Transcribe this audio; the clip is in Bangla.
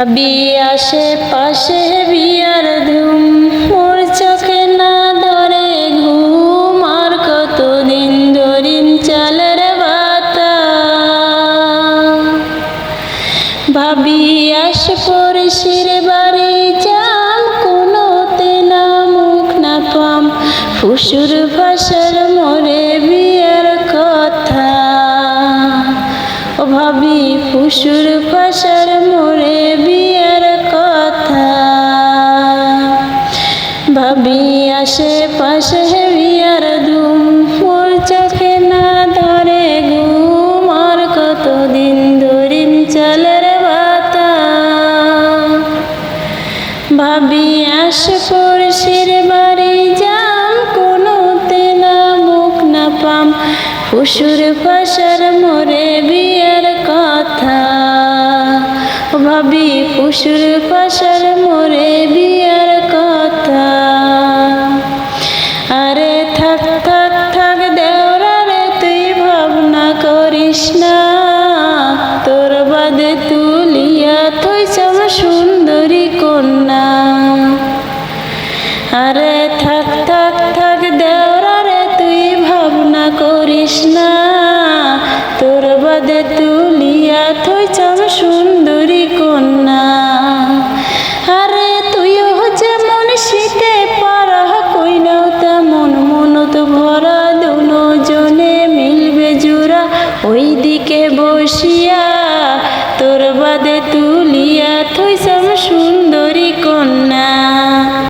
ভাবি আশেপাশে বিয়ার ধুম, মোর চোখে না ধরে ঘুম, আর কতদিন ধরিন চালের বাতা। ভাবি আশপড়শির বাড়ি যাম, কোনোতে না মুখ না পাম, ফুসুর ভাষার মোরে বিয়ার কথা। ও ভাবি ফুসুর ভাষার মোরে বিয়ার কথা। ভাবি আশেপাশে বিয়ার ধুম, মোর চোখে না ধরে ঘুম, আর কতদিন ধরিন চালের বাতা। ভাবি আশপড়শির বাড়ি যাম, কোনোতে না মুখ না পাম, ফুসুর ভাষার মোরে বিয়ার কথা। ভাবি ফুসুর ভাষার মোরে বিয়ার